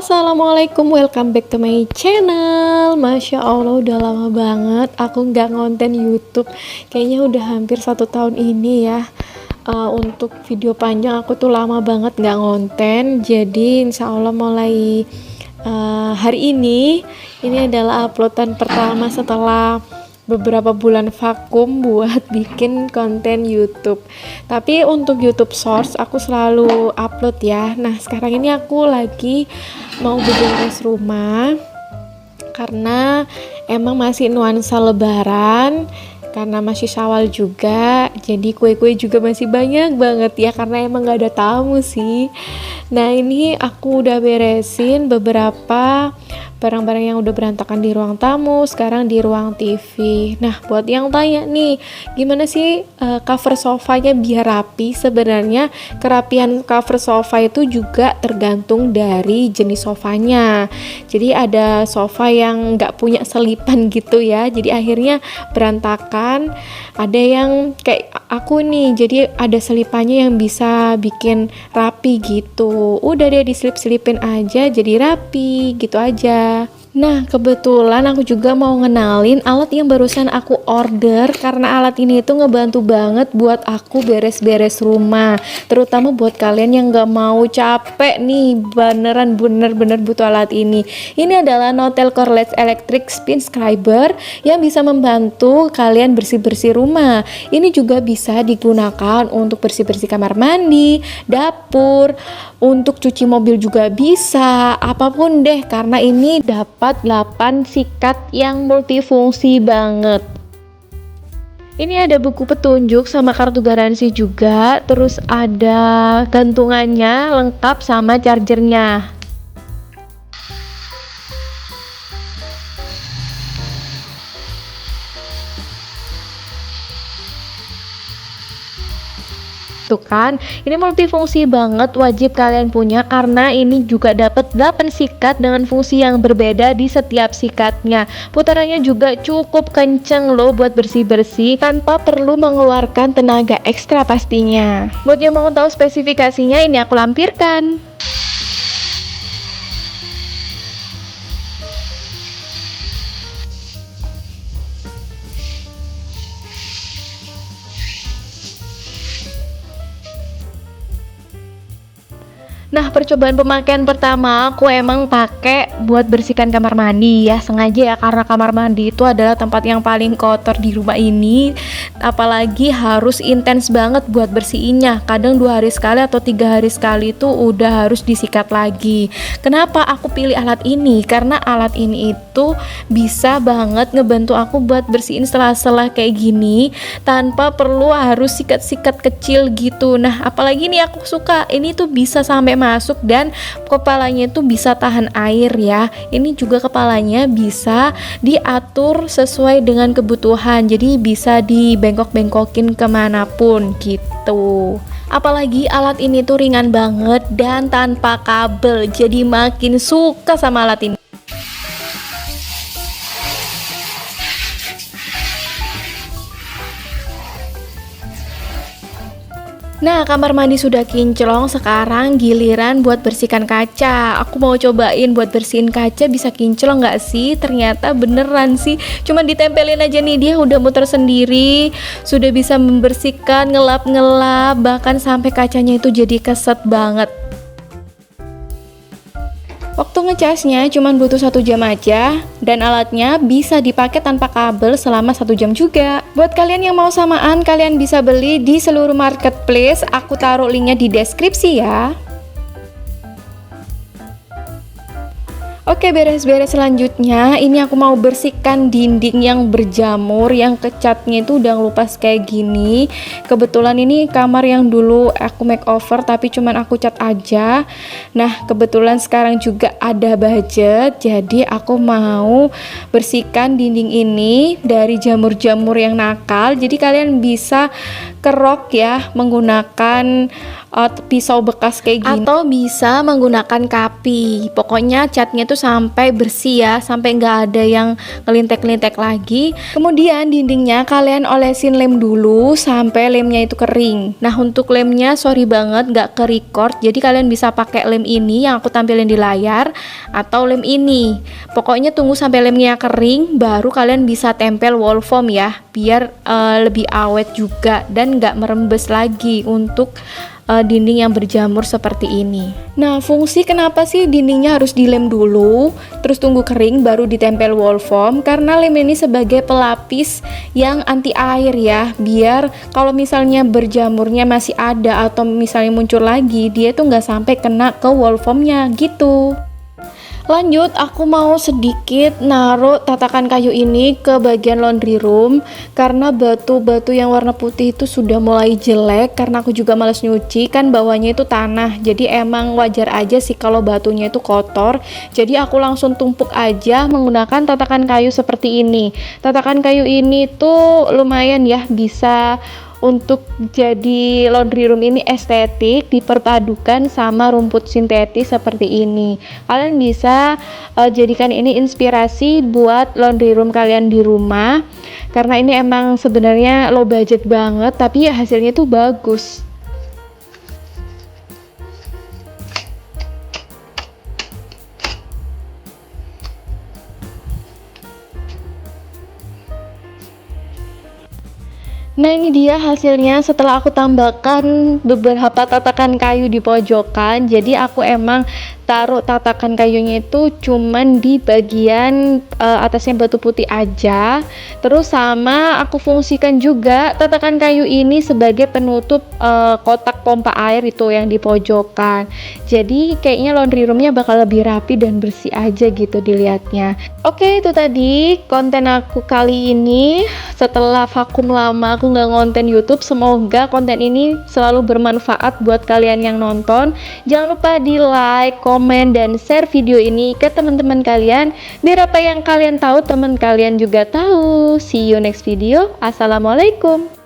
Assalamualaikum, welcome back to my channel. Masya Allah, udah lama banget aku nggak ngonten YouTube. Kayaknya udah hampir 1 tahun ini ya. Untuk video panjang aku tuh lama banget nggak ngonten. Jadi insya Allah mulai hari ini adalah uploadan pertama setelah beberapa bulan vakum buat bikin konten YouTube. Tapi untuk YouTube Shorts aku selalu upload ya. Nah, sekarang ini aku lagi mau beberes rumah karena emang masih nuansa lebaran, karena masih Syawal juga, jadi kue-kue juga masih banyak banget ya, karena emang gak ada tamu sih. Nah, ini aku udah beresin beberapa barang-barang yang udah berantakan di ruang tamu, sekarang di ruang TV. Nah, buat yang tanya nih, gimana sih cover sofanya biar rapi? Sebenarnya kerapian cover sofa itu juga tergantung dari jenis sofanya. Jadi ada sofa yang nggak punya selipan gitu ya, jadi akhirnya berantakan. Ada yang kayak aku nih, jadi ada selipannya yang bisa bikin rapi gitu. Udah deh diselip-selipin aja jadi rapi gitu aja. Nah, kebetulan aku juga mau ngenalin alat yang barusan aku order, karena alat ini itu ngebantu banget buat aku beres-beres rumah, terutama buat kalian yang gak mau capek nih, beneran bener-bener butuh alat ini. Ini adalah Notel Cordless Electric Spin Scriber yang bisa membantu kalian bersih-bersih rumah. Ini juga bisa digunakan untuk bersih-bersih kamar mandi, dapur, untuk cuci mobil juga bisa, apapun deh, karena ini dapat 8 sikat yang multifungsi banget. Ini ada buku petunjuk sama kartu garansi juga, terus ada gantungannya lengkap sama chargernya. Tuh kan, ini multifungsi banget, wajib kalian punya karena ini juga dapat 8 sikat dengan fungsi yang berbeda di setiap sikatnya. Putarannya juga cukup kenceng loh buat bersih-bersih tanpa perlu mengeluarkan tenaga ekstra pastinya. Buat yang mau tahu spesifikasinya, ini aku lampirkan. Nah, percobaan pemakaian pertama aku emang pakai buat bersihkan kamar mandi ya, sengaja ya, karena kamar mandi itu adalah tempat yang paling kotor di rumah ini, apalagi harus intens banget buat bersihinnya, kadang 2 hari sekali atau 3 hari sekali itu udah harus disikat lagi. Kenapa aku pilih alat ini? Karena alat ini itu bisa banget ngebantu aku buat bersihin sela-sela kayak gini tanpa perlu harus sikat-sikat kecil gitu. Nah, apalagi nih aku suka ini tuh bisa sampai masuk dan kepalanya itu bisa tahan air ya. Ini juga kepalanya bisa diatur sesuai dengan kebutuhan, jadi bisa dibengkok-bengkokin kemanapun gitu. Apalagi alat ini tuh ringan banget dan tanpa kabel, jadi makin suka sama alat ini. Nah, kamar mandi sudah kinclong, sekarang giliran buat bersihkan kaca. Aku mau cobain buat bersihin kaca bisa kinclong nggak sih? Ternyata beneran sih, cuma ditempelin aja nih dia udah muter sendiri. Sudah bisa membersihkan, ngelap-ngelap, bahkan sampai kacanya itu jadi keset banget. Waktu ngecasnya cuma butuh 1 jam aja, dan alatnya bisa dipakai tanpa kabel selama 1 jam juga. Buat kalian yang mau samaan, kalian bisa beli di seluruh marketplace, aku taruh linknya di deskripsi ya. Oke, beres-beres selanjutnya, ini aku mau bersihkan dinding yang berjamur, yang kecatnya itu udah ngelupas kayak gini. Kebetulan ini kamar yang dulu aku makeover tapi cuman aku cat aja. Nah, kebetulan sekarang juga ada budget, jadi aku mau bersihkan dinding ini dari jamur-jamur yang nakal. Jadi kalian bisa kerok ya menggunakan pisau bekas kayak gini, atau bisa menggunakan kapi. Pokoknya catnya tuh sampai bersih ya, sampai nggak ada yang ngelintek-lintek lagi. Kemudian dindingnya kalian olesin lem dulu sampai lemnya itu kering. Nah untuk lemnya sorry banget nggak ke record, jadi kalian bisa pakai lem ini yang aku tampilin di layar atau lem ini. Pokoknya tunggu sampai lemnya kering baru kalian bisa tempel wall foam ya, biar lebih awet juga dan nggak merembes lagi untuk dinding yang berjamur seperti ini. Nah, fungsi kenapa sih dindingnya harus dilem dulu, terus tunggu kering baru ditempel wall foam? Karena lem ini sebagai pelapis yang anti air ya, biar kalau misalnya berjamurnya masih ada atau misalnya muncul lagi, dia tuh nggak sampai kena ke wall foamnya gitu. Lanjut, aku mau sedikit naruh tatakan kayu ini ke bagian laundry room karena batu-batu yang warna putih itu sudah mulai jelek, karena aku juga males nyuci, kan bawahnya itu tanah, jadi emang wajar aja sih kalau batunya itu kotor. Jadi aku langsung tumpuk aja menggunakan tatakan kayu seperti ini. Tatakan kayu ini tuh lumayan ya, bisa untuk jadi laundry room ini estetik diperpadukan sama rumput sintetis seperti ini. Kalian bisa jadikan ini inspirasi buat laundry room kalian di rumah, karena ini emang sebenarnya low budget banget tapi hasilnya tuh bagus. Nah ini dia hasilnya setelah aku tambahkan beberapa tatakan kayu di pojokan. Jadi aku emang taruh tatakan kayunya itu cuman di bagian atasnya batu putih aja. Terus sama aku fungsikan juga tatakan kayu ini sebagai penutup kotak pompa air itu yang di pojokan. Jadi kayaknya laundry roomnya bakal lebih rapi dan bersih aja gitu dilihatnya. Oke, itu tadi konten aku kali ini setelah vakum lama aku nggak ngonten YouTube. Semoga konten ini selalu bermanfaat buat kalian yang nonton. Jangan lupa di like, komen, dan share video ini ke teman-teman kalian biar apa yang kalian tahu teman kalian juga tahu. See you next video. Assalamualaikum.